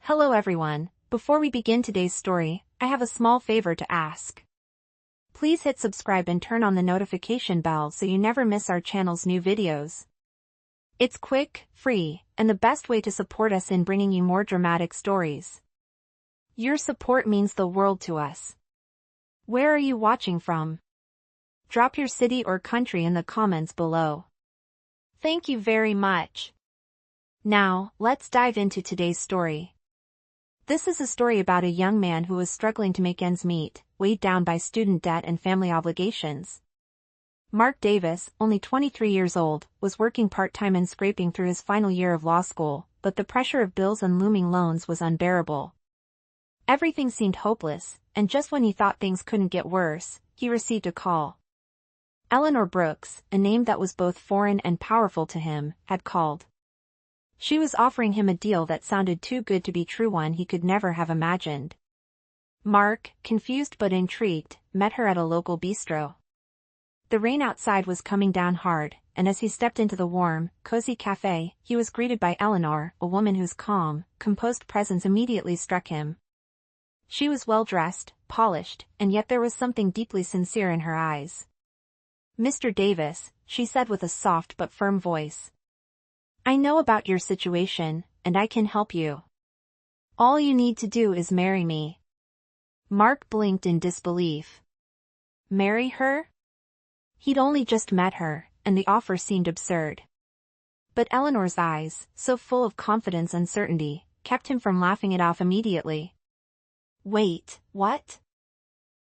Hello everyone, before we begin today's story, I have a small favor to ask. Please hit subscribe and turn on the notification bell so you never miss our channel's new videos. It's quick, free, and the best way to support us in bringing you more dramatic stories. Your support means the world to us. Where are you watching from? Drop your city or country in the comments below. Thank you very much. Now, let's dive into today's story. This is a story about a young man who was struggling to make ends meet, weighed down by student debt and family obligations. Mark Davis, only 23 years old, was working part-time and scraping through his final year of law school, but the pressure of bills and looming loans was unbearable. Everything seemed hopeless, and just when he thought things couldn't get worse, he received a call. Eleanor Brooks, a name that was both foreign and powerful to him, had called. She was offering him a deal that sounded too good to be true, one he could never have imagined. Mark, confused but intrigued, met her at a local bistro. The rain outside was coming down hard, and as he stepped into the warm, cozy cafe, he was greeted by Eleanor, a woman whose calm, composed presence immediately struck him. She was well-dressed, polished, and yet there was something deeply sincere in her eyes. "Mr. Davis," she said with a soft but firm voice. "I know about your situation, and I can help you. All you need to do is marry me." Mark blinked in disbelief. Marry her? He'd only just met her, and the offer seemed absurd. But Eleanor's eyes, so full of confidence and certainty, kept him from laughing it off immediately. "Wait, what?"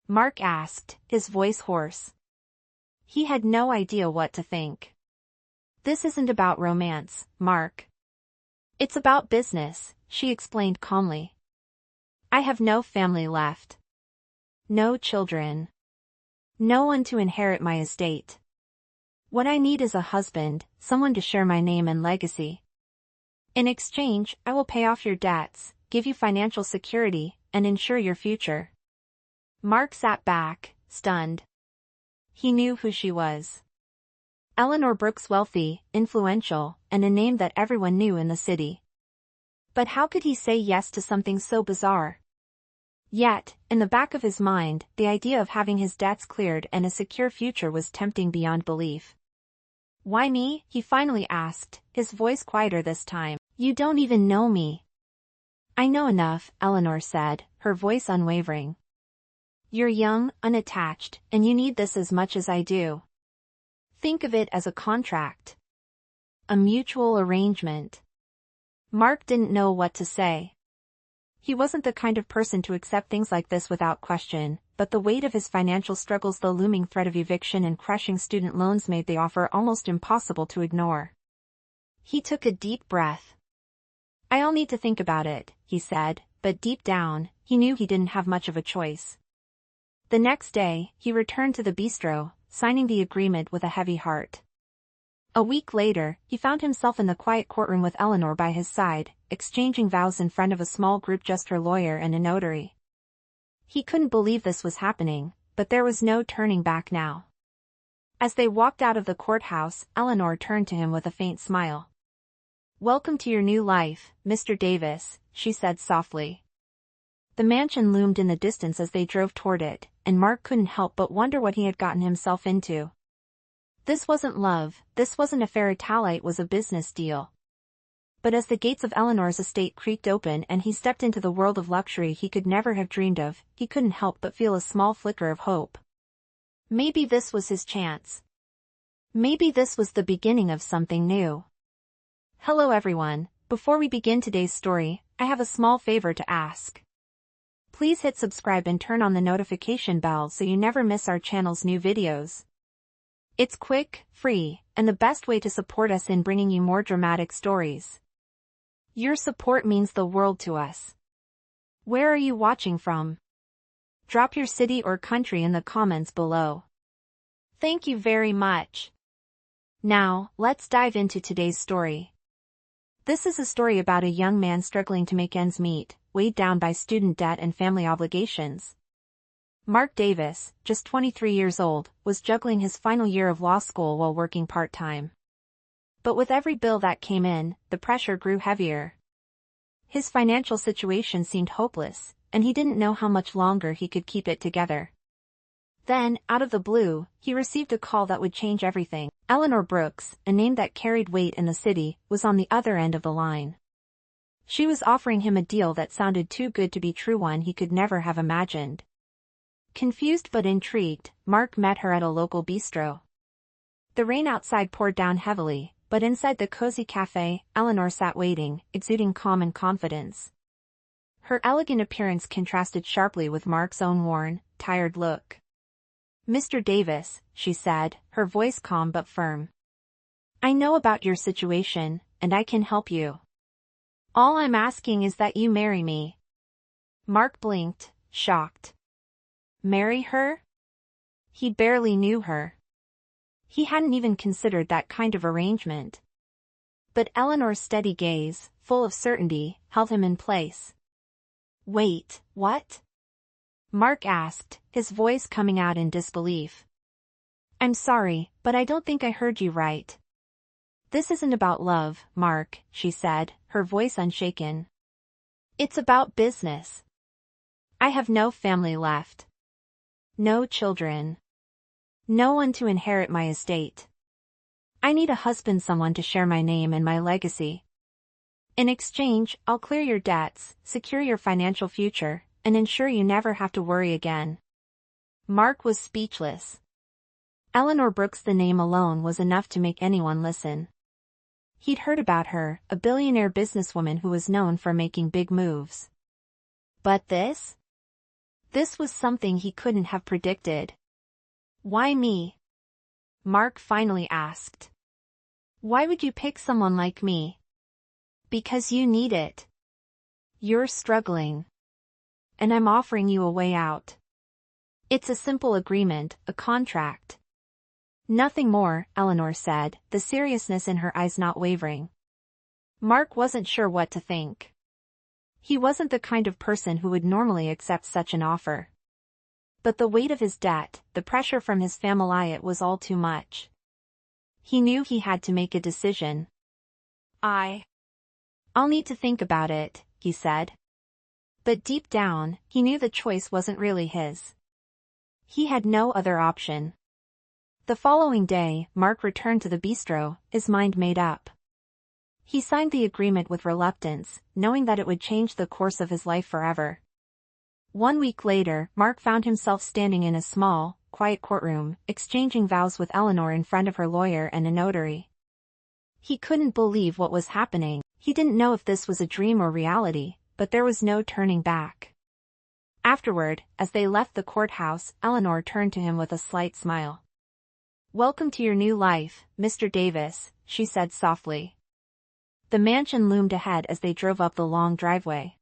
Mark asked, his voice hoarse. He had no idea what to think. "This isn't about romance, Mark. It's about business," she explained calmly. "I have no family left. No children. No one to inherit my estate. What I need is a husband, someone to share my name and legacy. In exchange, I will pay off your debts, give you financial security, and ensure your future." Mark sat back, stunned. He knew who she was. Eleanor Brooks, wealthy, influential, and a name that everyone knew in the city. But how could he say yes to something so bizarre? Yet, in the back of his mind, the idea of having his debts cleared and a secure future was tempting beyond belief. "Why me?" he finally asked, his voice quieter this time. "You don't even know me." "I know enough," Eleanor said, her voice unwavering. "You're young, unattached, and you need this as much as I do. Think of it as a contract. A mutual arrangement." Mark didn't know what to say. He wasn't the kind of person to accept things like this without question, but the weight of his financial struggles, the looming threat of eviction and crushing student loans made the offer almost impossible to ignore. He took a deep breath. "I'll need to think about it," he said, but deep down, he knew he didn't have much of a choice. The next day, he returned to the bistro, signing the agreement with a heavy heart. A week later, he found himself in the quiet courtroom with Eleanor by his side, exchanging vows in front of a small group, just her lawyer and a notary. He couldn't believe this was happening, but there was no turning back now. As they walked out of the courthouse, Eleanor turned to him with a faint smile. "Welcome to your new life, Mr. Davis," she said softly. The mansion loomed in the distance as they drove toward it, and Mark couldn't help but wonder what he had gotten himself into. This wasn't love, this wasn't a fairy tale, it was a business deal. But as the gates of Eleanor's estate creaked open and he stepped into the world of luxury he could never have dreamed of, he couldn't help but feel a small flicker of hope. Maybe this was his chance. Maybe this was the beginning of something new. Hello everyone, before we begin today's story, I have a small favor to ask. Please hit subscribe and turn on the notification bell so you never miss our channel's new videos. It's quick, free, and the best way to support us in bringing you more dramatic stories. Your support means the world to us. Where are you watching from? Drop your city or country in the comments below. Thank you very much. Now, let's dive into today's story. This is a story about a young man struggling to make ends meet, weighed down by student debt and family obligations. Mark Davis, just 23 years old, was juggling his final year of law school while working part-time. But with every bill that came in, the pressure grew heavier. His financial situation seemed hopeless, and he didn't know how much longer he could keep it together. Then, out of the blue, he received a call that would change everything. Eleanor Brooks, a name that carried weight in the city, was on the other end of the line. She was offering him a deal that sounded too good to be true, one he could never have imagined. Confused but intrigued, Mark met her at a local bistro. The rain outside poured down heavily, but inside the cozy cafe, Eleanor sat waiting, exuding calm and confidence. Her elegant appearance contrasted sharply with Mark's own worn, tired look. "Mr. Davis," she said, her voice calm but firm. "I know about your situation, and I can help you. All I'm asking is that you marry me." Mark blinked, shocked. Marry her? He barely knew her. He hadn't even considered that kind of arrangement. But Eleanor's steady gaze, full of certainty, held him in place. "Wait, what?" Mark asked, his voice coming out in disbelief. "I'm sorry, but I don't think I heard you right." "This isn't about love, Mark," she said, her voice unshaken. "It's about business. I have no family left. No children. No one to inherit my estate. I need a husband, someone to share my name and my legacy. In exchange, I'll clear your debts, secure your financial future, and ensure you never have to worry again." Mark was speechless. Eleanor Brooks, the name alone was enough to make anyone listen. He'd heard about her, a billionaire businesswoman who was known for making big moves. But this? This was something he couldn't have predicted. "Why me?" Mark finally asked. "Why would you pick someone like me?" "Because you need it. You're struggling. And I'm offering you a way out. It's a simple agreement, a contract." "Nothing more," Eleanor said, the seriousness in her eyes not wavering. Mark wasn't sure what to think. He wasn't the kind of person who would normally accept such an offer. But the weight of his debt, the pressure from his family, it was all too much. He knew he had to make a decision. "I'll need to think about it," he said. But deep down, he knew the choice wasn't really his. He had no other option. The following day, Mark returned to the bistro, his mind made up. He signed the agreement with reluctance, knowing that it would change the course of his life forever. 1 week later, Mark found himself standing in a small, quiet courtroom, exchanging vows with Eleanor in front of her lawyer and a notary. He couldn't believe what was happening. He didn't know if this was a dream or reality, but there was no turning back. Afterward, as they left the courthouse, Eleanor turned to him with a slight smile. "Welcome to your new life, Mr. Davis," she said softly. The mansion loomed ahead as they drove up the long driveway.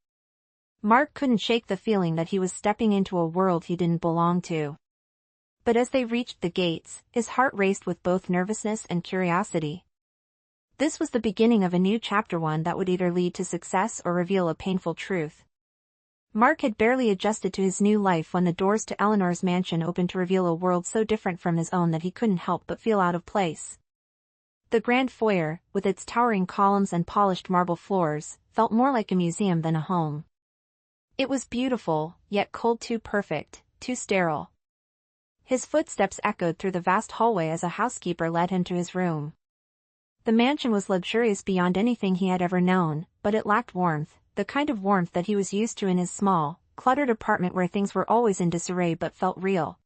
Mark couldn't shake the feeling that he was stepping into a world he didn't belong to. But as they reached the gates, his heart raced with both nervousness and curiosity. This was the beginning of a new chapter, one that would either lead to success or reveal a painful truth. Mark had barely adjusted to his new life when the doors to Eleanor's mansion opened to reveal a world so different from his own that he couldn't help but feel out of place. The grand foyer, with its towering columns and polished marble floors, felt more like a museum than a home. It was beautiful, yet cold, too perfect, too sterile. His footsteps echoed through the vast hallway as a housekeeper led him to his room. The mansion was luxurious beyond anything he had ever known, but it lacked warmth, the kind of warmth that he was used to in his small, cluttered apartment where things were always in disarray but felt real.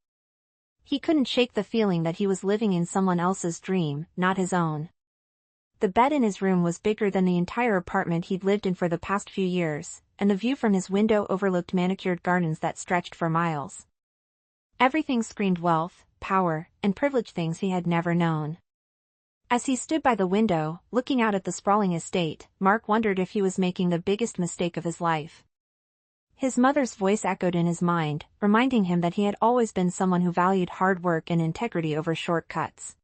He couldn't shake the feeling that he was living in someone else's dream, not his own. The bed in his room was bigger than the entire apartment he'd lived in for the past few years, and the view from his window overlooked manicured gardens that stretched for miles. Everything screamed wealth, power, and privilege, things he had never known. As he stood by the window, looking out at the sprawling estate, Mark wondered if he was making the biggest mistake of his life. His mother's voice echoed in his mind, reminding him that he had always been someone who valued hard work and integrity over shortcuts.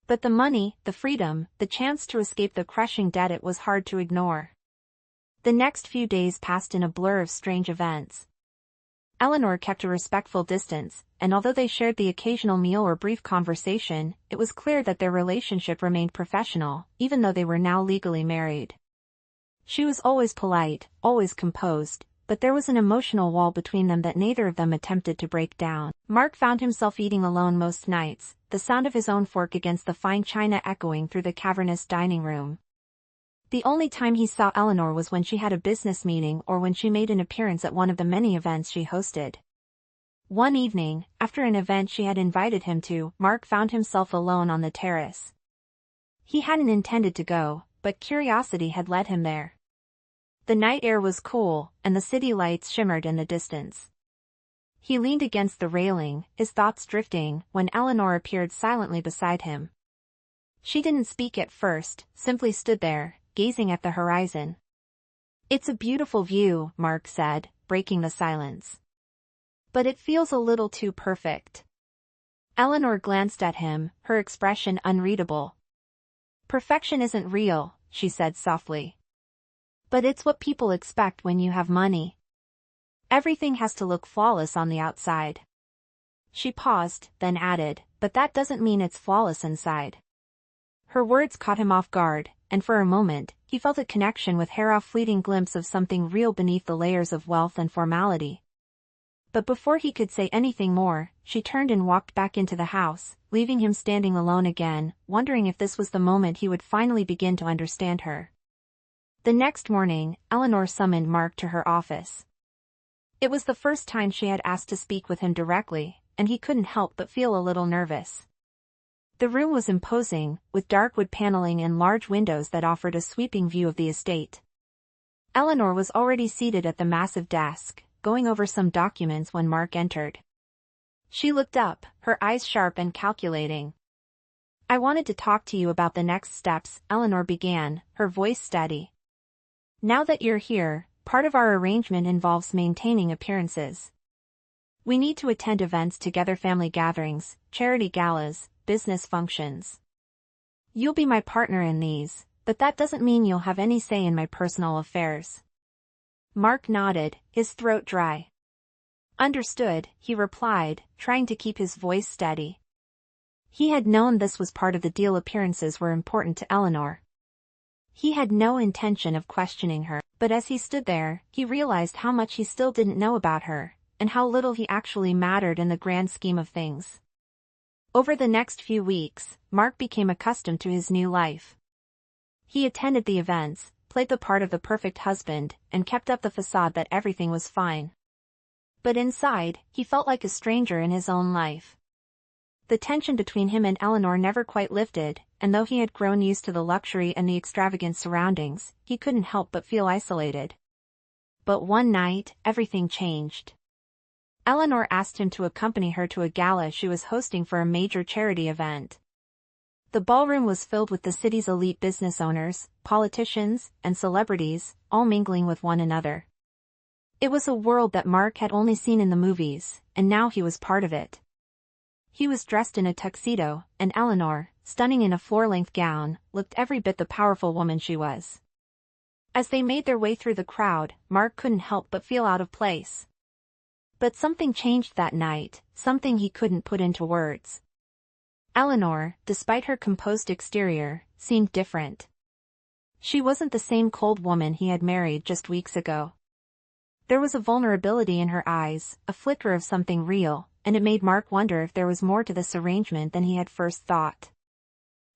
But the money, the freedom, the chance to escape the crushing debt, it was hard to ignore. The next few days passed in a blur of strange events. Eleanor kept a respectful distance, and although they shared the occasional meal or brief conversation, it was clear that their relationship remained professional, even though they were now legally married. She was always polite, always composed, but there was an emotional wall between them that neither of them attempted to break down. Mark found himself eating alone most nights, the sound of his own fork against the fine china echoing through the cavernous dining room. The only time he saw Eleanor was when she had a business meeting or when she made an appearance at one of the many events she hosted. One evening, after an event she had invited him to, Mark found himself alone on the terrace. He hadn't intended to go, but curiosity had led him there. The night air was cool, and the city lights shimmered in the distance. He leaned against the railing, his thoughts drifting, when Eleanor appeared silently beside him. She didn't speak at first, simply stood there, gazing at the horizon. "It's a beautiful view," Mark said, breaking the silence. "But it feels a little too perfect." Eleanor glanced at him, her expression unreadable. "Perfection isn't real," she said softly. "But it's what people expect when you have money. Everything has to look flawless on the outside." She paused, then added, "But that doesn't mean it's flawless inside." Her words caught him off guard, and for a moment, he felt a connection with her, a fleeting glimpse of something real beneath the layers of wealth and formality. But before he could say anything more, she turned and walked back into the house, leaving him standing alone again, wondering if this was the moment he would finally begin to understand her. The next morning, Eleanor summoned Mark to her office. It was the first time she had asked to speak with him directly, and he couldn't help but feel a little nervous. The room was imposing, with dark wood paneling and large windows that offered a sweeping view of the estate. Eleanor was already seated at the massive desk, going over some documents when Mark entered. She looked up, her eyes sharp and calculating. "I wanted to talk to you about the next steps," Eleanor began, her voice steady. "Now that you're here, part of our arrangement involves maintaining appearances. We need to attend events together, family gatherings, charity galas, business functions. You'll be my partner in these, but that doesn't mean you'll have any say in my personal affairs." Mark nodded, his throat dry. "Understood," he replied, trying to keep his voice steady. He had known this was part of the deal. Appearances were important to Eleanor. He had no intention of questioning her, but as he stood there, he realized how much he still didn't know about her, and how little he actually mattered in the grand scheme of things. Over the next few weeks, Mark became accustomed to his new life. He attended the events, played the part of the perfect husband, and kept up the facade that everything was fine. But inside, he felt like a stranger in his own life. The tension between him and Eleanor never quite lifted, and though he had grown used to the luxury and the extravagant surroundings, he couldn't help but feel isolated. But one night, everything changed. Eleanor asked him to accompany her to a gala she was hosting for a major charity event. The ballroom was filled with the city's elite business owners, politicians, and celebrities, all mingling with one another. It was a world that Mark had only seen in the movies, and now he was part of it. He was dressed in a tuxedo, and Eleanor, stunning in a floor-length gown, looked every bit the powerful woman she was. As they made their way through the crowd, Mark couldn't help but feel out of place. But something changed that night, something he couldn't put into words. Eleanor, despite her composed exterior, seemed different. She wasn't the same cold woman he had married just weeks ago. There was a vulnerability in her eyes, a flicker of something real, and it made Mark wonder if there was more to this arrangement than he had first thought.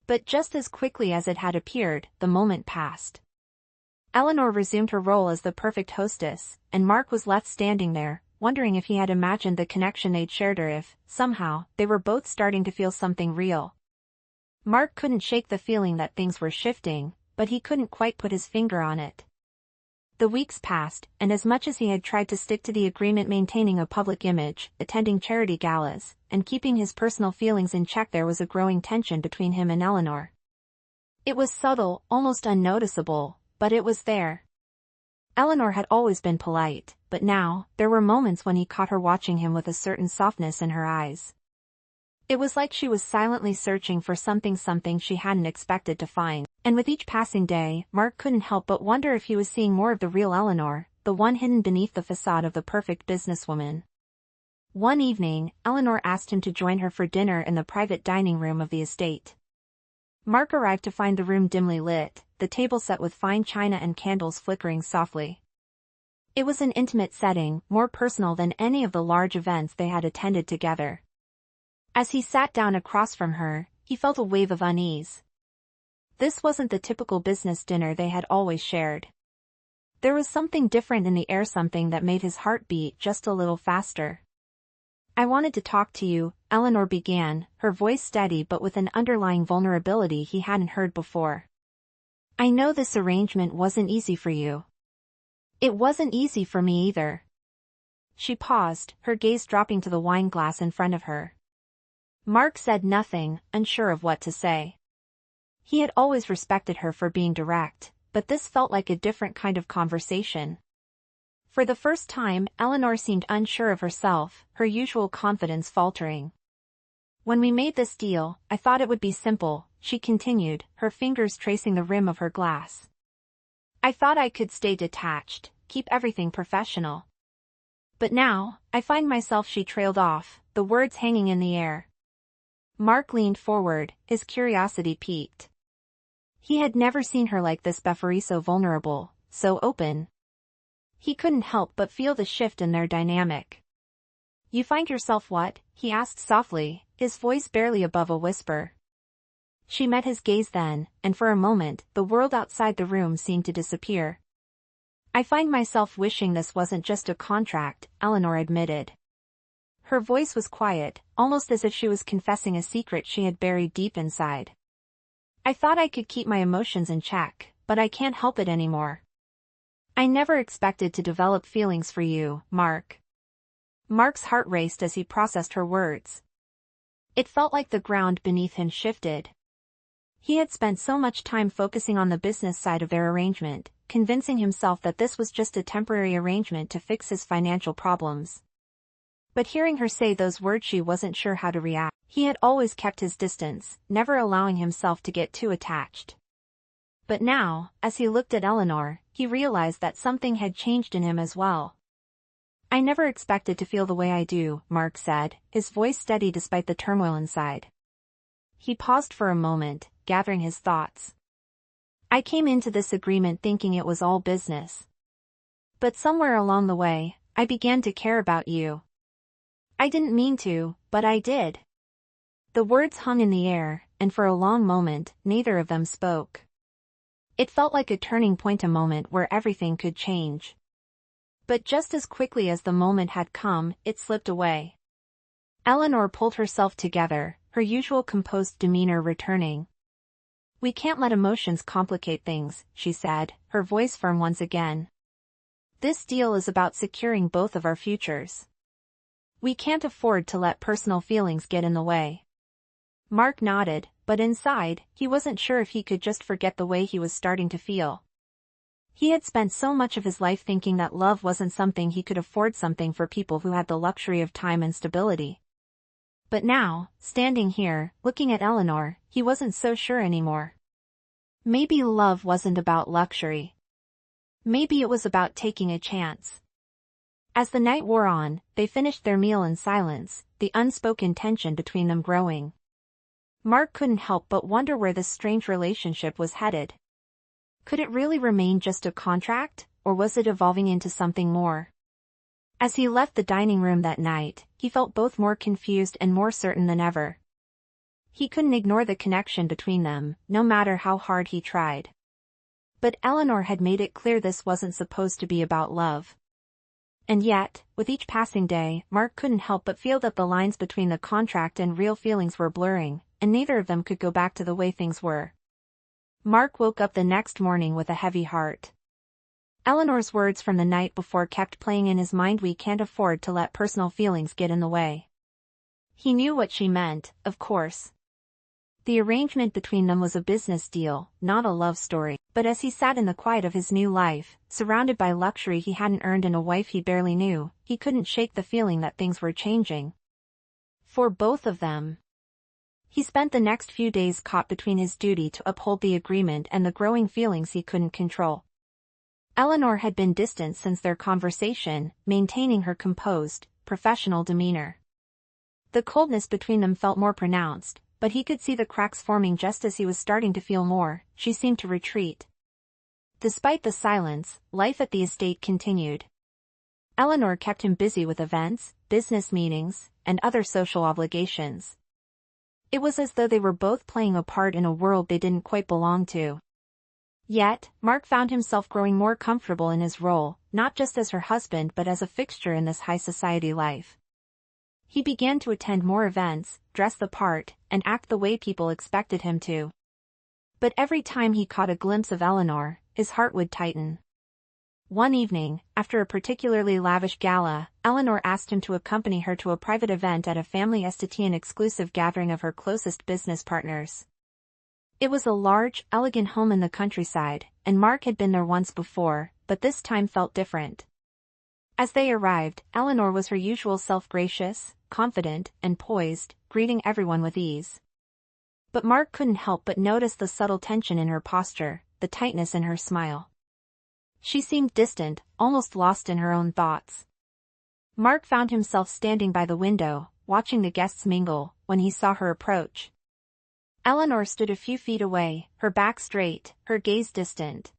But just as quickly as it had appeared, the moment passed. Eleanor resumed her role as the perfect hostess, and Mark was left standing there, wondering if he had imagined the connection they'd shared or if, somehow, they were both starting to feel something real. Mark couldn't shake the feeling that things were shifting, but he couldn't quite put his finger on it. The weeks passed, and as much as he had tried to stick to the agreement, maintaining a public image, attending charity galas, and keeping his personal feelings in check, there was a growing tension between him and Eleanor. It was subtle, almost unnoticeable, but it was there. Eleanor had always been polite, but now, there were moments when he caught her watching him with a certain softness in her eyes. It was like she was silently searching for something she hadn't expected to find, and with each passing day, Mark couldn't help but wonder if he was seeing more of the real Eleanor, the one hidden beneath the facade of the perfect businesswoman. One evening, Eleanor asked him to join her for dinner in the private dining room of the estate. Mark arrived to find the room dimly lit, the table set with fine china and candles flickering softly. It was an intimate setting, more personal than any of the large events they had attended together. As he sat down across from her, he felt a wave of unease. This wasn't the typical business dinner they had always shared. There was something different in the air, something that made his heart beat just a little faster. "I wanted to talk to you," Eleanor began, her voice steady but with an underlying vulnerability he hadn't heard before. "I know this arrangement wasn't easy for you." "It wasn't easy for me either." She paused, her gaze dropping to the wine glass in front of her. Mark said nothing, unsure of what to say. He had always respected her for being direct, but this felt like a different kind of conversation. For the first time, Eleanor seemed unsure of herself, her usual confidence faltering. "When we made this deal, I thought it would be simple," she continued, her fingers tracing the rim of her glass. "I thought I could stay detached, keep everything professional. But now, I find myself," she trailed off, the words hanging in the air. Mark leaned forward, his curiosity piqued. He had never seen her like this before, so vulnerable, so open. He couldn't help but feel the shift in their dynamic. "You find yourself what?" he asked softly, his voice barely above a whisper. She met his gaze then, and for a moment, the world outside the room seemed to disappear. "I find myself wishing this wasn't just a contract," Eleanor admitted. Her voice was quiet, almost as if she was confessing a secret she had buried deep inside. "I thought I could keep my emotions in check, but I can't help it anymore. I never expected to develop feelings for you, Mark." Mark's heart raced as he processed her words. It felt like the ground beneath him shifted. He had spent so much time focusing on the business side of their arrangement, convincing himself that this was just a temporary arrangement to fix his financial problems. But hearing her say those words, she wasn't sure how to react. He had always kept his distance, never allowing himself to get too attached. But now, as he looked at Eleanor, he realized that something had changed in him as well. "I never expected to feel the way I do," Mark said, his voice steady despite the turmoil inside. He paused for a moment, gathering his thoughts. "I came into this agreement thinking it was all business. But somewhere along the way, I began to care about you. I didn't mean to, but I did." The words hung in the air, and for a long moment, neither of them spoke. It felt like a turning point, a moment where everything could change. But just as quickly as the moment had come, it slipped away. Eleanor pulled herself together, her usual composed demeanor returning. "We can't let emotions complicate things," she said, her voice firm once again. "This deal is about securing both of our futures. We can't afford to let personal feelings get in the way." Mark nodded, but inside, he wasn't sure if he could just forget the way he was starting to feel. He had spent so much of his life thinking that love wasn't something he could afford, something for people who had the luxury of time and stability. But now, standing here, looking at Eleanor, he wasn't so sure anymore. Maybe love wasn't about luxury. Maybe it was about taking a chance. As the night wore on, they finished their meal in silence, the unspoken tension between them growing. Mark couldn't help but wonder where this strange relationship was headed. Could it really remain just a contract, or was it evolving into something more? As he left the dining room that night, he felt both more confused and more certain than ever. He couldn't ignore the connection between them, no matter how hard he tried. But Eleanor had made it clear this wasn't supposed to be about love. And yet, with each passing day, Mark couldn't help but feel that the lines between the contract and real feelings were blurring, and neither of them could go back to the way things were. Mark woke up the next morning with a heavy heart. Eleanor's words from the night before kept playing in his mind. "We can't afford to let personal feelings get in the way." He knew what she meant, of course. The arrangement between them was a business deal, not a love story. But as he sat in the quiet of his new life, surrounded by luxury he hadn't earned and a wife he barely knew, he couldn't shake the feeling that things were changing. For both of them. He spent the next few days caught between his duty to uphold the agreement and the growing feelings he couldn't control. Eleanor had been distant since their conversation, maintaining her composed, professional demeanor. The coldness between them felt more pronounced, but he could see the cracks forming just as he was starting to feel more. She seemed to retreat. Despite the silence, life at the estate continued. Eleanor kept him busy with events, business meetings, and other social obligations. It was as though they were both playing a part in a world they didn't quite belong to. Yet, Mark found himself growing more comfortable in his role, not just as her husband but as a fixture in this high society life. He began to attend more events, dress the part, and act the way people expected him to. But every time he caught a glimpse of Eleanor, his heart would tighten. One evening, after a particularly lavish gala, Eleanor asked him to accompany her to a private event at a family estate, an exclusive gathering of her closest business partners. It was a large, elegant home in the countryside, and Mark had been there once before, but this time felt different. As they arrived, Eleanor was her usual self, gracious, confident, and poised, greeting everyone with ease. But Mark couldn't help but notice the subtle tension in her posture, the tightness in her smile. She seemed distant, almost lost in her own thoughts. Mark found himself standing by the window, watching the guests mingle, when he saw her approach. Eleanor stood a few feet away, her back straight, her gaze distant.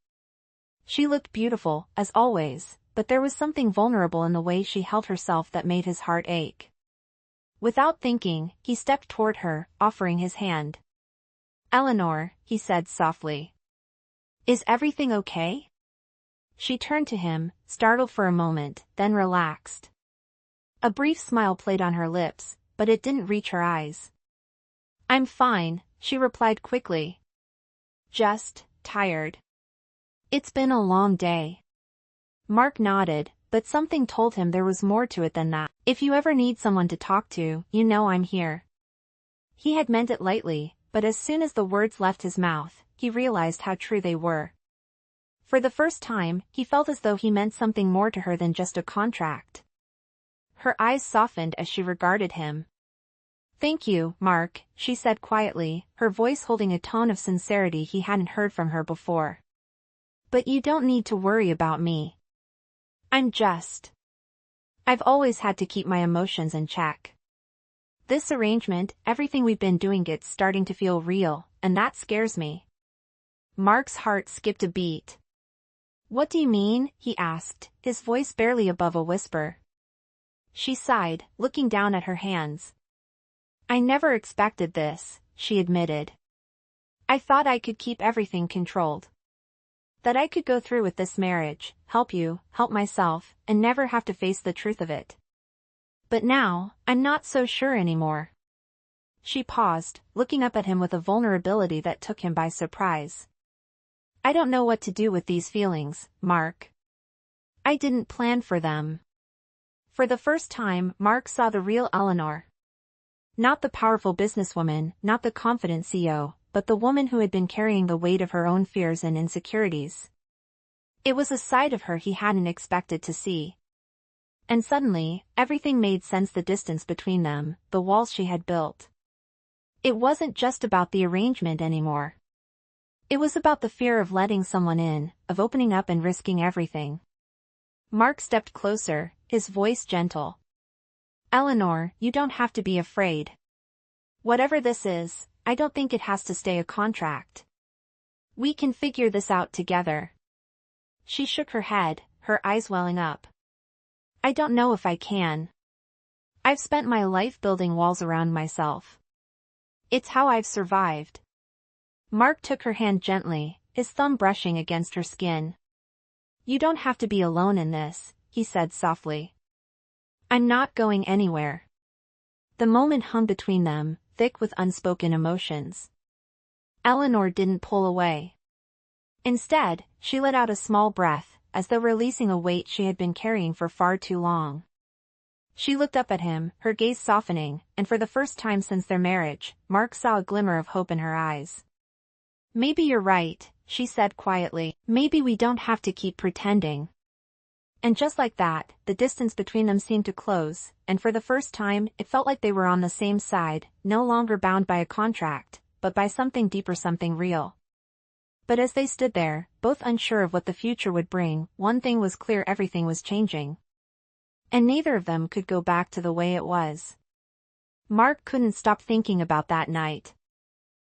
She looked beautiful, as always, but there was something vulnerable in the way she held herself that made his heart ache. Without thinking, he stepped toward her, offering his hand. "Eleanor," he said softly. "Is everything okay?" She turned to him, startled for a moment, then relaxed. A brief smile played on her lips, but it didn't reach her eyes. "I'm fine," she replied quickly. "Just tired." "It's been a long day." Mark nodded, but something told him there was more to it than that. "If you ever need someone to talk to, you know I'm here." He had meant it lightly, but as soon as the words left his mouth, he realized how true they were. For the first time, he felt as though he meant something more to her than just a contract. Her eyes softened as she regarded him. "Thank you, Mark," she said quietly, her voice holding a tone of sincerity he hadn't heard from her before. "But you don't need to worry about me. I've always had to keep my emotions in check. This arrangement, everything we've been doing, it's starting to feel real, and that scares me." Mark's heart skipped a beat. "What do you mean?" he asked, his voice barely above a whisper. She sighed, looking down at her hands. "I never expected this," she admitted. "I thought I could keep everything controlled. That I could go through with this marriage, help you, help myself, and never have to face the truth of it. But now, I'm not so sure anymore." She paused, looking up at him with a vulnerability that took him by surprise. "I don't know what to do with these feelings, Mark. I didn't plan for them." For the first time, Mark saw the real Eleanor. Not the powerful businesswoman, not the confident CEO, but the woman who had been carrying the weight of her own fears and insecurities. It was a side of her he hadn't expected to see. And suddenly, everything made sense, the distance between them, the walls she had built. It wasn't just about the arrangement anymore. It was about the fear of letting someone in, of opening up and risking everything. Mark stepped closer, his voice gentle. "Eleanor, you don't have to be afraid. Whatever this is, I don't think it has to stay a contract. We can figure this out together." She shook her head, her eyes welling up. "I don't know if I can. I've spent my life building walls around myself. It's how I've survived." Mark took her hand gently, his thumb brushing against her skin. "You don't have to be alone in this," he said softly. "I'm not going anywhere." The moment hung between them, thick with unspoken emotions. Eleanor didn't pull away. Instead, she let out a small breath, as though releasing a weight she had been carrying for far too long. She looked up at him, her gaze softening, and for the first time since their marriage, Mark saw a glimmer of hope in her eyes. "Maybe you're right," she said quietly. "Maybe we don't have to keep pretending." And just like that, the distance between them seemed to close, and for the first time, it felt like they were on the same side, no longer bound by a contract, but by something deeper, something real. But as they stood there, both unsure of what the future would bring, one thing was clear: everything was changing. And neither of them could go back to the way it was. Mark couldn't stop thinking about that night.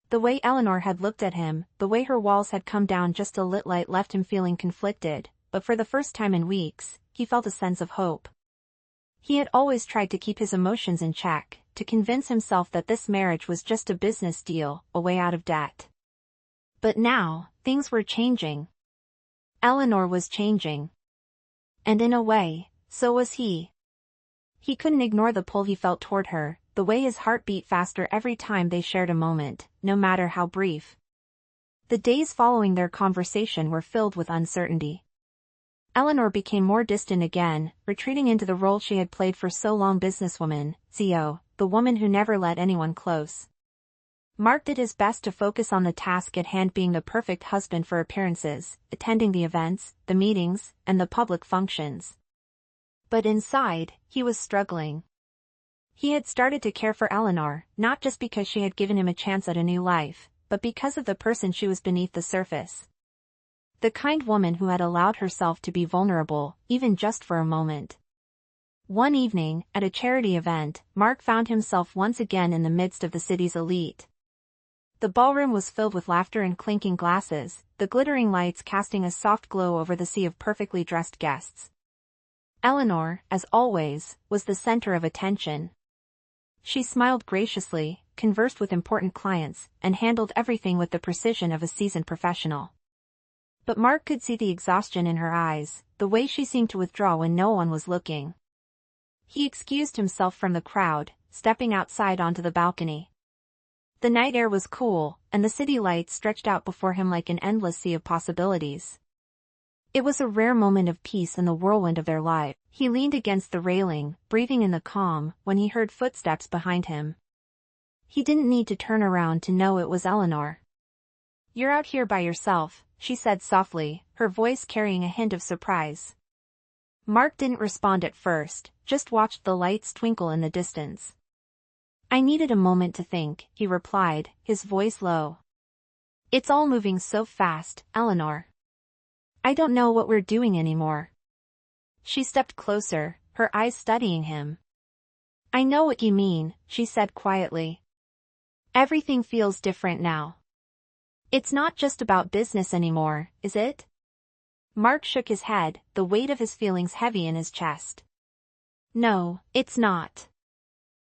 The way Eleanor had looked at him, the way her walls had come down just a little light left him feeling conflicted, but for the first time in weeks, he felt a sense of hope. He had always tried to keep his emotions in check, to convince himself that this marriage was just a business deal, a way out of debt. But now, things were changing. Eleanor was changing. And in a way, so was he. He couldn't ignore the pull he felt toward her, the way his heart beat faster every time they shared a moment, no matter how brief. The days following their conversation were filled with uncertainty. Eleanor became more distant again, retreating into the role she had played for so long, businesswoman, CEO, the woman who never let anyone close. Mark did his best to focus on the task at hand, being the perfect husband for appearances, attending the events, the meetings, and the public functions. But inside, he was struggling. He had started to care for Eleanor, not just because she had given him a chance at a new life, but because of the person she was beneath the surface. The kind woman who had allowed herself to be vulnerable, even just for a moment. One evening, at a charity event, Mark found himself once again in the midst of the city's elite. The ballroom was filled with laughter and clinking glasses, the glittering lights casting a soft glow over the sea of perfectly dressed guests. Eleanor, as always, was the center of attention. She smiled graciously, conversed with important clients, and handled everything with the precision of a seasoned professional. But Mark could see the exhaustion in her eyes, the way she seemed to withdraw when no one was looking. He excused himself from the crowd, stepping outside onto the balcony. The night air was cool, and the city lights stretched out before him like an endless sea of possibilities. It was a rare moment of peace in the whirlwind of their life. He leaned against the railing, breathing in the calm, when he heard footsteps behind him. He didn't need to turn around to know it was Eleanor. "You're out here by yourself," she said softly, her voice carrying a hint of surprise. Mark didn't respond at first, just watched the lights twinkle in the distance. "I needed a moment to think," he replied, his voice low. "It's all moving so fast, Eleanor. I don't know what we're doing anymore." She stepped closer, her eyes studying him. "I know what you mean," she said quietly. "Everything feels different now. It's not just about business anymore, is it?" Mark shook his head, the weight of his feelings heavy in his chest. "No, it's not."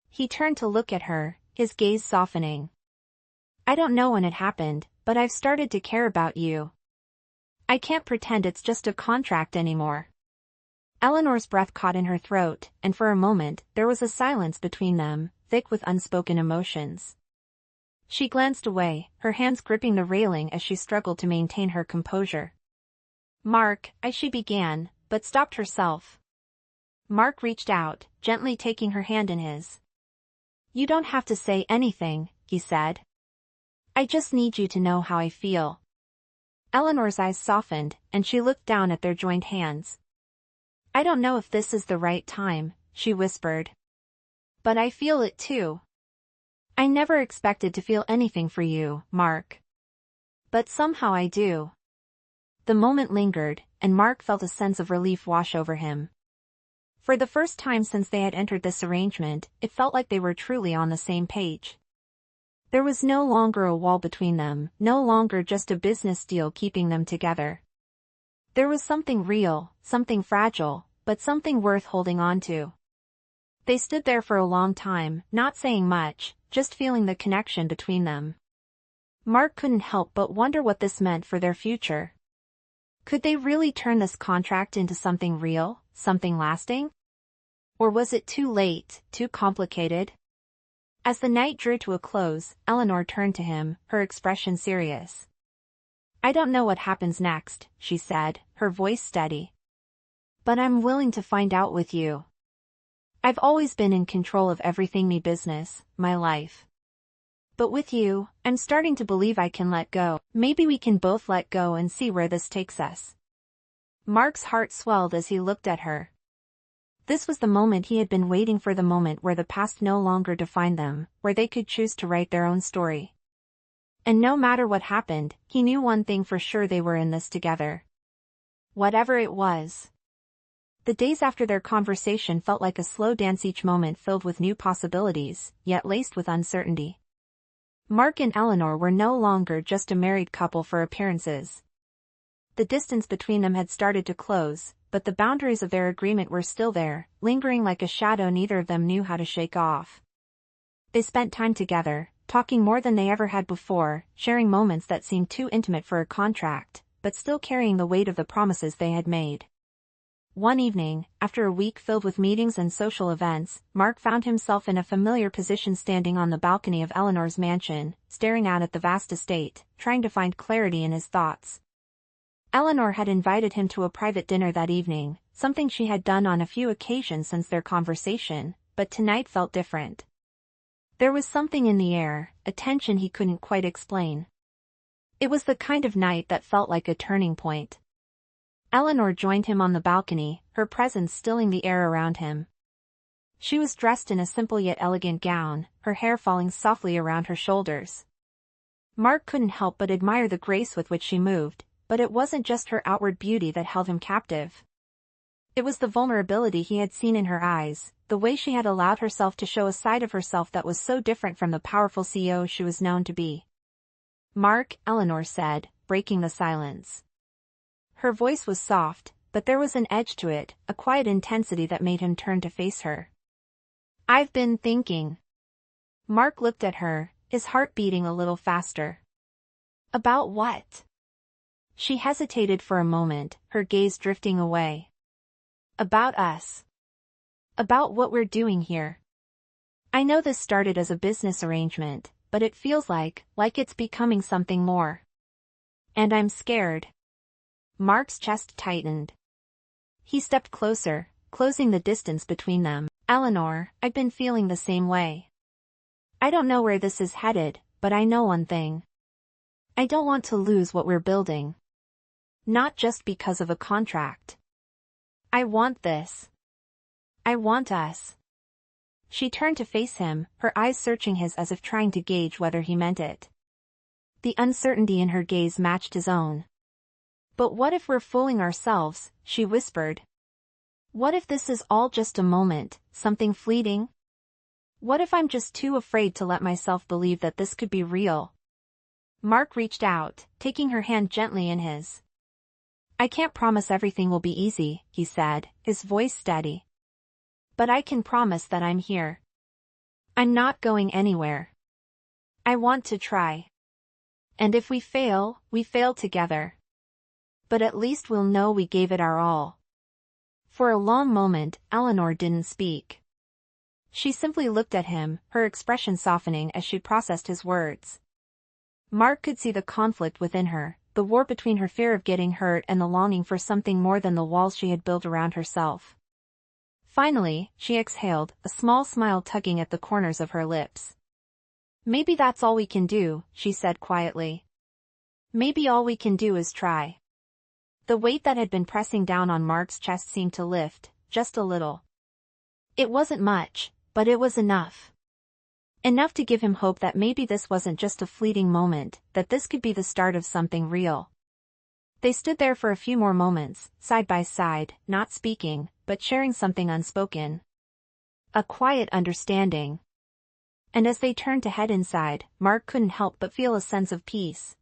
He turned to look at her, his gaze softening. "I don't know when it happened, but I've started to care about you. I can't pretend it's just a contract anymore." Eleanor's breath caught in her throat, and for a moment, there was a silence between them, thick with unspoken emotions. She glanced away, her hands gripping the railing as she struggled to maintain her composure. "Mark," she began, but stopped herself. Mark reached out, gently taking her hand in his. "You don't have to say anything," he said. "I just need you to know how I feel." Eleanor's eyes softened, and she looked down at their joined hands. "I don't know if this is the right time," she whispered. "But I feel it too. I never expected to feel anything for you, Mark. But somehow I do." The moment lingered, and Mark felt a sense of relief wash over him. For the first time since they had entered this arrangement, it felt like they were truly on the same page. There was no longer a wall between them, no longer just a business deal keeping them together. There was something real, something fragile, but something worth holding on to. They stood there for a long time, not saying much, just feeling the connection between them. Mark couldn't help but wonder what this meant for their future. Could they really turn this contract into something real, something lasting? Or was it too late, too complicated? As the night drew to a close, Eleanor turned to him, her expression serious. "I don't know what happens next," she said, her voice steady. "But I'm willing to find out with you. I've always been in control of everything, me business, my life. But with you, I'm starting to believe I can let go. Maybe we can both let go and see where this takes us." Mark's heart swelled as he looked at her. This was the moment he had been waiting for, the moment where the past no longer defined them, where they could choose to write their own story. And no matter what happened, he knew one thing for sure: they were in this together. Whatever it was. The days after their conversation felt like a slow dance, each moment filled with new possibilities, yet laced with uncertainty. Mark and Eleanor were no longer just a married couple for appearances. The distance between them had started to close, but the boundaries of their agreement were still there, lingering like a shadow neither of them knew how to shake off. They spent time together, talking more than they ever had before, sharing moments that seemed too intimate for a contract, but still carrying the weight of the promises they had made. One evening, after a week filled with meetings and social events, Mark found himself in a familiar position, standing on the balcony of Eleanor's mansion, staring out at the vast estate, trying to find clarity in his thoughts. Eleanor had invited him to a private dinner that evening, something she had done on a few occasions since their conversation, but tonight felt different. There was something in the air, a tension he couldn't quite explain. It was the kind of night that felt like a turning point. Eleanor joined him on the balcony, her presence stilling the air around him. She was dressed in a simple yet elegant gown, her hair falling softly around her shoulders. Mark couldn't help but admire the grace with which she moved, but it wasn't just her outward beauty that held him captive. It was the vulnerability he had seen in her eyes, the way she had allowed herself to show a side of herself that was so different from the powerful CEO she was known to be. "Mark," Eleanor said, breaking the silence. Her voice was soft, but there was an edge to it, a quiet intensity that made him turn to face her. "I've been thinking." Mark looked at her, his heart beating a little faster. "About what?" She hesitated for a moment, her gaze drifting away. "About us. About what we're doing here. I know this started as a business arrangement, but it feels like it's becoming something more. And I'm scared." Mark's chest tightened. He stepped closer, closing the distance between them. "Eleanor, I've been feeling the same way. I don't know where this is headed, but I know one thing. I don't want to lose what we're building. Not just because of a contract. I want this. I want us." She turned to face him, her eyes searching his as if trying to gauge whether he meant it. The uncertainty in her gaze matched his own. "But what if we're fooling ourselves?" she whispered. "What if this is all just a moment, something fleeting? What if I'm just too afraid to let myself believe that this could be real?" Mark reached out, taking her hand gently in his. "I can't promise everything will be easy," he said, his voice steady. "But I can promise that I'm here. I'm not going anywhere. I want to try. And if we fail together. But at least we'll know we gave it our all." For a long moment, Eleanor didn't speak. She simply looked at him, her expression softening as she processed his words. Mark could see the conflict within her, the war between her fear of getting hurt and the longing for something more than the walls she had built around herself. Finally, she exhaled, a small smile tugging at the corners of her lips. "Maybe that's all we can do," she said quietly. "Maybe all we can do is try." The weight that had been pressing down on Mark's chest seemed to lift, just a little. It wasn't much, but it was enough. Enough to give him hope that maybe this wasn't just a fleeting moment, that this could be the start of something real. They stood there for a few more moments, side by side, not speaking, but sharing something unspoken. A quiet understanding. And as they turned to head inside, Mark couldn't help but feel a sense of peace.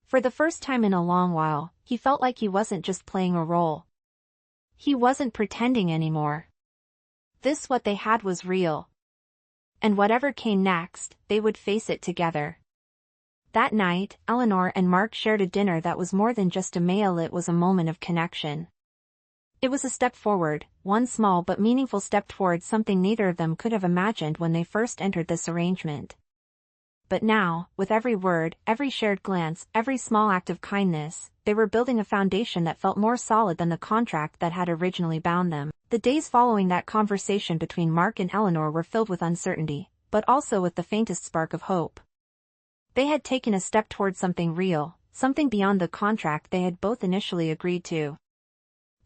For the first time in a long while, he felt like he wasn't just playing a role. He wasn't pretending anymore. What they had was real. And whatever came next, they would face it together. That night, Eleanor and Mark shared a dinner that was more than just a meal. It was a moment of connection. It was a step forward, one small but meaningful step towards something neither of them could have imagined when they first entered this arrangement. But now, with every word, every shared glance, every small act of kindness, they were building a foundation that felt more solid than the contract that had originally bound them. The days following that conversation between Mark and Eleanor were filled with uncertainty, but also with the faintest spark of hope. They had taken a step towards something real, something beyond the contract they had both initially agreed to.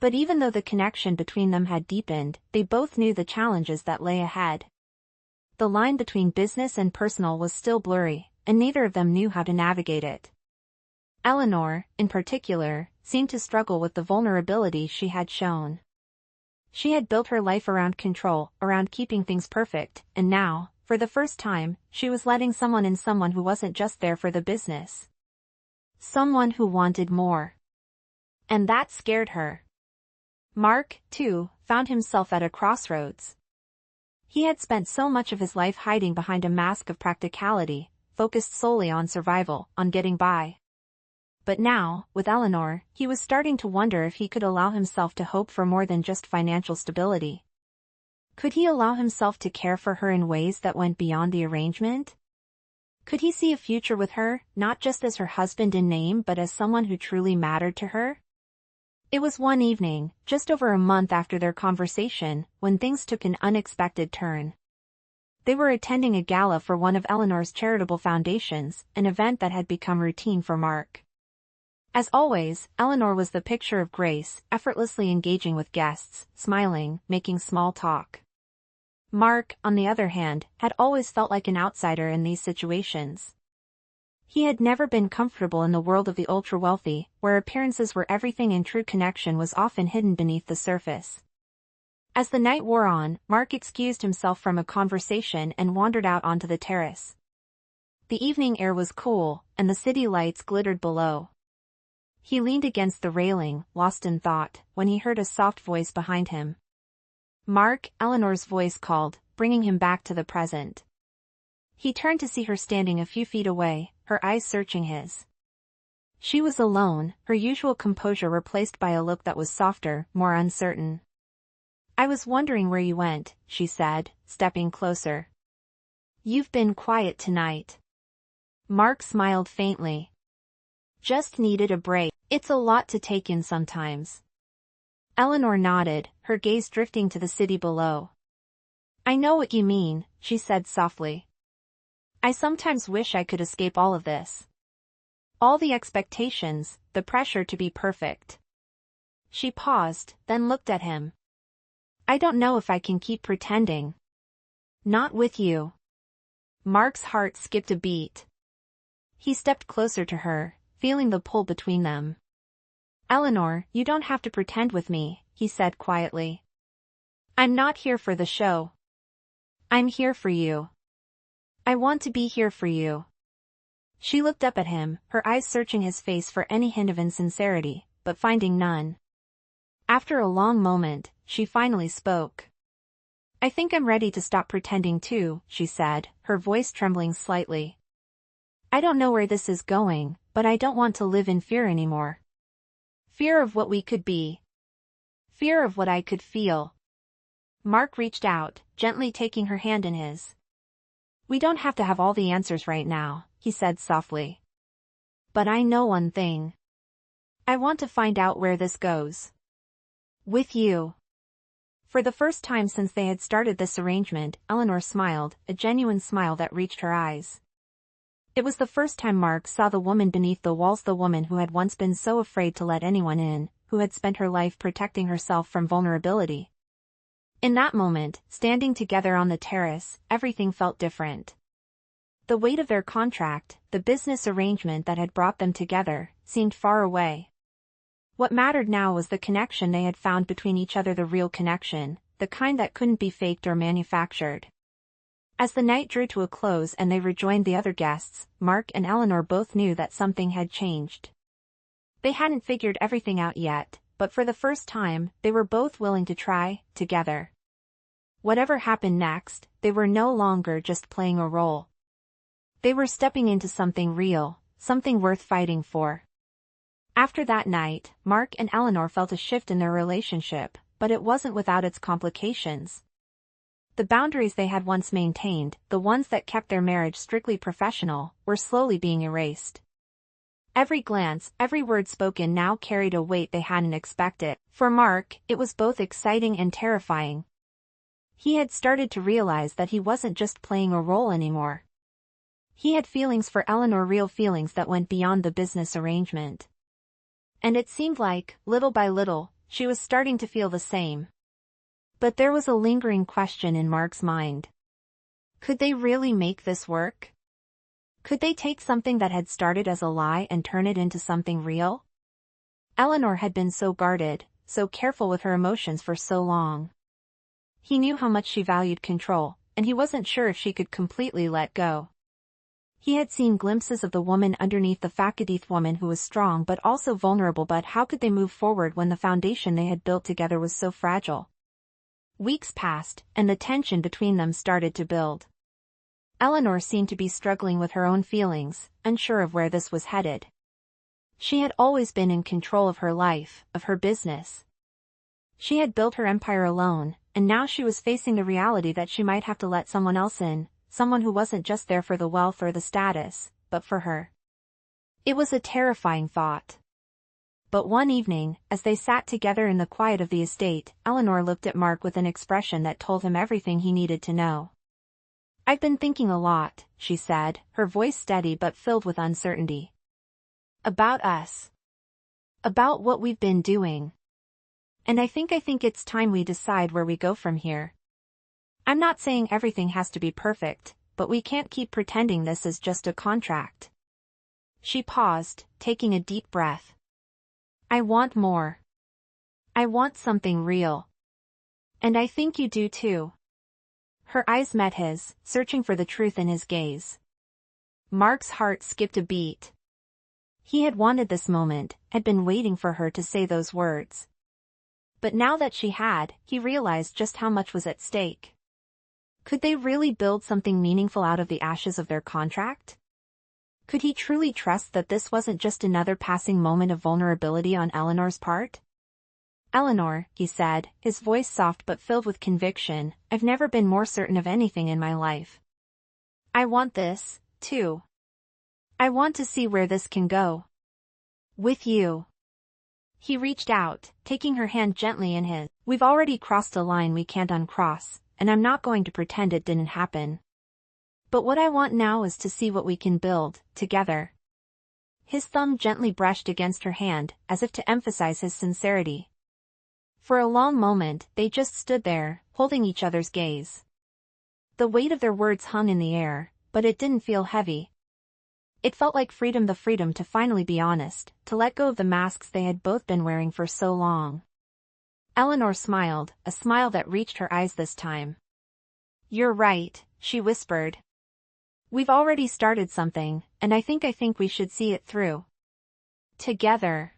But even though the connection between them had deepened, they both knew the challenges that lay ahead. The line between business and personal was still blurry, and neither of them knew how to navigate it. Eleanor, in particular, seemed to struggle with the vulnerability she had shown. She had built her life around control, around keeping things perfect, and now, for the first time, she was letting someone in, someone who wasn't just there for the business. Someone who wanted more. And that scared her. Mark, too, found himself at a crossroads. He had spent so much of his life hiding behind a mask of practicality, focused solely on survival, on getting by. But now, with Eleanor, he was starting to wonder if he could allow himself to hope for more than just financial stability. Could he allow himself to care for her in ways that went beyond the arrangement? Could he see a future with her, not just as her husband in name but as someone who truly mattered to her? It was one evening, just over a month after their conversation, when things took an unexpected turn. They were attending a gala for one of Eleanor's charitable foundations, an event that had become routine for Mark. As always, Eleanor was the picture of grace, effortlessly engaging with guests, smiling, making small talk. Mark, on the other hand, had always felt like an outsider in these situations. He had never been comfortable in the world of the ultra-wealthy, where appearances were everything and true connection was often hidden beneath the surface. As the night wore on, Mark excused himself from a conversation and wandered out onto the terrace. The evening air was cool, and the city lights glittered below. He leaned against the railing, lost in thought, when he heard a soft voice behind him. Mark, Eleanor's voice called, bringing him back to the present. He turned to see her standing a few feet away, her eyes searching his. She was alone, her usual composure replaced by a look that was softer, more uncertain. "I was wondering where you went," she said, stepping closer. "You've been quiet tonight." Mark smiled faintly. "Just needed a break. It's a lot to take in sometimes." Eleanor nodded, her gaze drifting to the city below. "I know what you mean," she said softly. "I sometimes wish I could escape all of this. All the expectations, the pressure to be perfect." She paused, then looked at him. "I don't know if I can keep pretending." "Not with you." Mark's heart skipped a beat. He stepped closer to her, feeling the pull between them. "Eleanor, you don't have to pretend with me," he said quietly. "I'm not here for the show. I'm here for you. I want to be here for you." She looked up at him, her eyes searching his face for any hint of insincerity, but finding none. After a long moment, she finally spoke. "I think I'm ready to stop pretending too," she said, her voice trembling slightly. "I don't know where this is going, but I don't want to live in fear anymore. Fear of what we could be. Fear of what I could feel." Mark reached out, gently taking her hand in his. "We don't have to have all the answers right now," he said softly. "But I know one thing. I want to find out where this goes. With you." For the first time since they had started this arrangement, Eleanor smiled, a genuine smile that reached her eyes. It was the first time Mark saw the woman beneath the walls, the woman who had once been so afraid to let anyone in, who had spent her life protecting herself from vulnerability. In that moment, standing together on the terrace, everything felt different. The weight of their contract, the business arrangement that had brought them together, seemed far away. What mattered now was the connection they had found between each other, the real connection, the kind that couldn't be faked or manufactured. As the night drew to a close and they rejoined the other guests, Mark and Eleanor both knew that something had changed. They hadn't figured everything out yet, but for the first time, they were both willing to try, together. Whatever happened next, they were no longer just playing a role. They were stepping into something real, something worth fighting for. After that night, Mark and Eleanor felt a shift in their relationship, but it wasn't without its complications. The boundaries they had once maintained, the ones that kept their marriage strictly professional, were slowly being erased. Every glance, every word spoken now carried a weight they hadn't expected. For Mark, it was both exciting and terrifying. He had started to realize that he wasn't just playing a role anymore. He had feelings for Eleanor, real feelings that went beyond the business arrangement. And it seemed like, little by little, she was starting to feel the same. But there was a lingering question in Mark's mind. Could they really make this work? Could they take something that had started as a lie and turn it into something real? Eleanor had been so guarded, so careful with her emotions for so long. He knew how much she valued control, and he wasn't sure if she could completely let go. He had seen glimpses of the woman underneath the facade, woman who was strong but also vulnerable, but how could they move forward when the foundation they had built together was so fragile? Weeks passed, and the tension between them started to build. Eleanor seemed to be struggling with her own feelings, unsure of where this was headed. She had always been in control of her life, of her business. She had built her empire alone, and now she was facing the reality that she might have to let someone else in, someone who wasn't just there for the wealth or the status, but for her. It was a terrifying thought. But one evening, as they sat together in the quiet of the estate, Eleanor looked at Mark with an expression that told him everything he needed to know. "I've been thinking a lot," she said, her voice steady but filled with uncertainty. "About us. About what we've been doing. And I think it's time we decide where we go from here. I'm not saying everything has to be perfect, but we can't keep pretending this is just a contract." She paused, taking a deep breath. "I want more. I want something real. And I think you do too." Her eyes met his, searching for the truth in his gaze. Mark's heart skipped a beat. He had wanted this moment, had been waiting for her to say those words. But now that she had, he realized just how much was at stake. Could they really build something meaningful out of the ashes of their contract? Could he truly trust that this wasn't just another passing moment of vulnerability on Eleanor's part? "Eleanor," he said, his voice soft but filled with conviction, "I've never been more certain of anything in my life. I want this, too. I want to see where this can go. With you." He reached out, taking her hand gently in his. "We've already crossed a line we can't uncross, and I'm not going to pretend it didn't happen. But what I want now is to see what we can build, together." His thumb gently brushed against her hand, as if to emphasize his sincerity. For a long moment, they just stood there, holding each other's gaze. The weight of their words hung in the air, but it didn't feel heavy. It felt like freedom, the freedom to finally be honest, to let go of the masks they had both been wearing for so long. Eleanor smiled, a smile that reached her eyes this time. "You're right," she whispered. "We've already started something, and I think we should see it through. Together."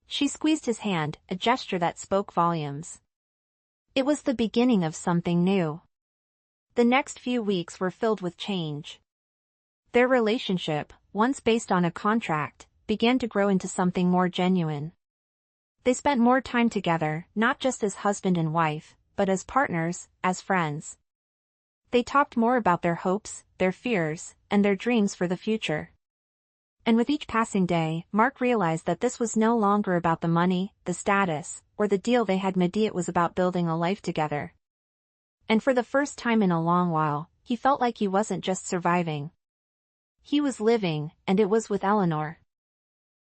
She squeezed his hand, a gesture that spoke volumes. It was the beginning of something new. The next few weeks were filled with change. Their relationship, once based on a contract, began to grow into something more genuine. They spent more time together, not just as husband and wife, but as partners, as friends. They talked more about their hopes, their fears, and their dreams for the future. And with each passing day, Mark realized that this was no longer about the money, the status, or the deal they had made. It was about building a life together. And for the first time in a long while, he felt like he wasn't just surviving. He was living, and it was with Eleanor.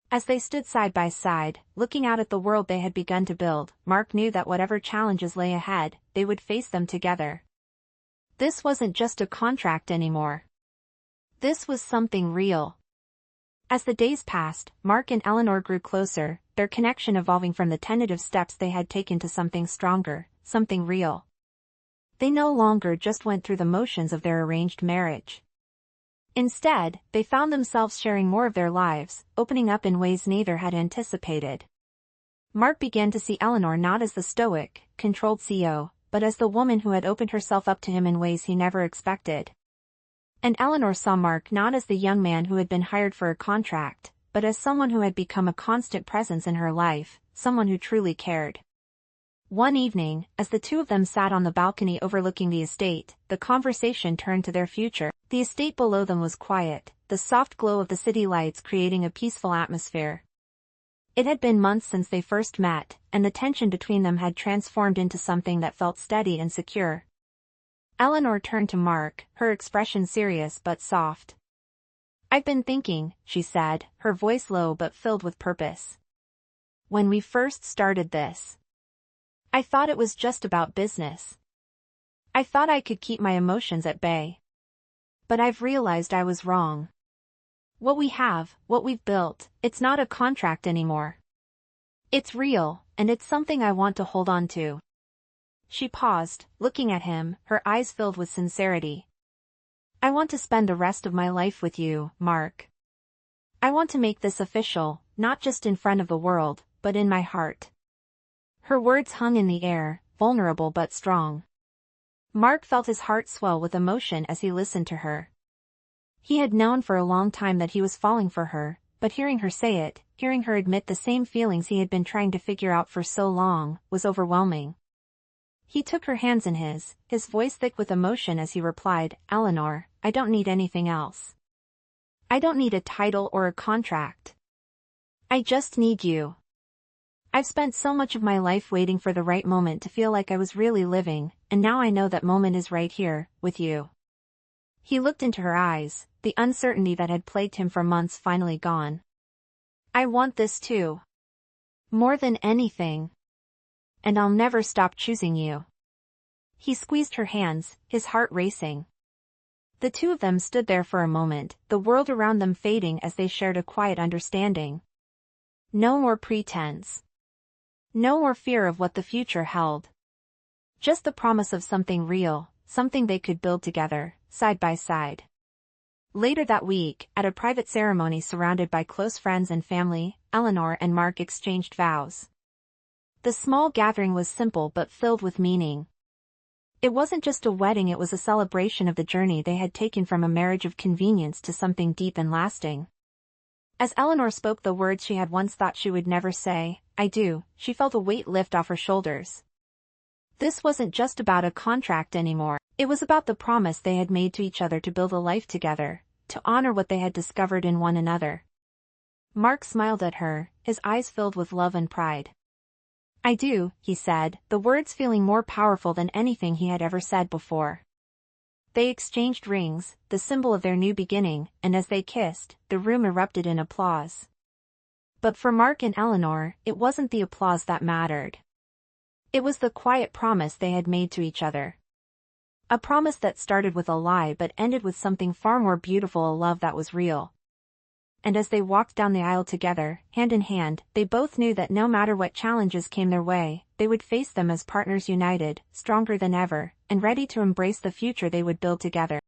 As they stood side by side, looking out at the world they had begun to build, Mark knew that whatever challenges lay ahead, they would face them together. This wasn't just a contract anymore. This was something real. As the days passed, Mark and Eleanor grew closer, their connection evolving from the tentative steps they had taken to something stronger, something real. They no longer just went through the motions of their arranged marriage. Instead, they found themselves sharing more of their lives, opening up in ways neither had anticipated. Mark began to see Eleanor not as the stoic, controlled CEO, but as the woman who had opened herself up to him in ways he never expected. And Eleanor saw Mark not as the young man who had been hired for a contract, but as someone who had become a constant presence in her life, someone who truly cared. One evening, as the two of them sat on the balcony overlooking the estate, the conversation turned to their future. The estate below them was quiet, the soft glow of the city lights creating a peaceful atmosphere. It had been months since they first met, and the tension between them had transformed into something that felt steady and secure. Eleanor turned to Mark, her expression serious but soft. "I've been thinking," she said, her voice low but filled with purpose. "When we first started this, I thought it was just about business. I thought I could keep my emotions at bay. But I've realized I was wrong. What we have, what we've built, it's not a contract anymore. It's real, and it's something I want to hold on to. She paused, looking at him, her eyes filled with sincerity. I want to spend the rest of my life with you, Mark. I want to make this official, not just in front of the world, but in my heart. Her words hung in the air, vulnerable but strong. Mark felt his heart swell with emotion as he listened to her. He had known for a long time that he was falling for her, but hearing her say it, hearing her admit the same feelings he had been trying to figure out for so long, was overwhelming. He took her hands in his voice thick with emotion as he replied, Eleanor, I don't need anything else. I don't need a title or a contract. I just need you. I've spent so much of my life waiting for the right moment to feel like I was really living, and now I know that moment is right here, with you. He looked into her eyes, the uncertainty that had plagued him for months finally gone. I want this too. More than anything. And I'll never stop choosing you. He squeezed her hands, his heart racing. The two of them stood there for a moment, the world around them fading as they shared a quiet understanding. No more pretense. No more fear of what the future held. Just the promise of something real, something they could build together, side by side. Later that week, at a private ceremony surrounded by close friends and family, Eleanor and Mark exchanged vows. The small gathering was simple but filled with meaning. It wasn't just a wedding, it was a celebration of the journey they had taken from a marriage of convenience to something deep and lasting. As Eleanor spoke the words she had once thought she would never say, I do, she felt a weight lift off her shoulders. This wasn't just about a contract anymore, it was about the promise they had made to each other to build a life together, to honor what they had discovered in one another. Mark smiled at her, his eyes filled with love and pride. I do, he said, the words feeling more powerful than anything he had ever said before. They exchanged rings, the symbol of their new beginning, and as they kissed, the room erupted in applause. But for Mark and Eleanor, it wasn't the applause that mattered. It was the quiet promise they had made to each other. A promise that started with a lie but ended with something far more beautiful, a love that was real. And as they walked down the aisle together, hand in hand, they both knew that no matter what challenges came their way, they would face them as partners united, stronger than ever, and ready to embrace the future they would build together.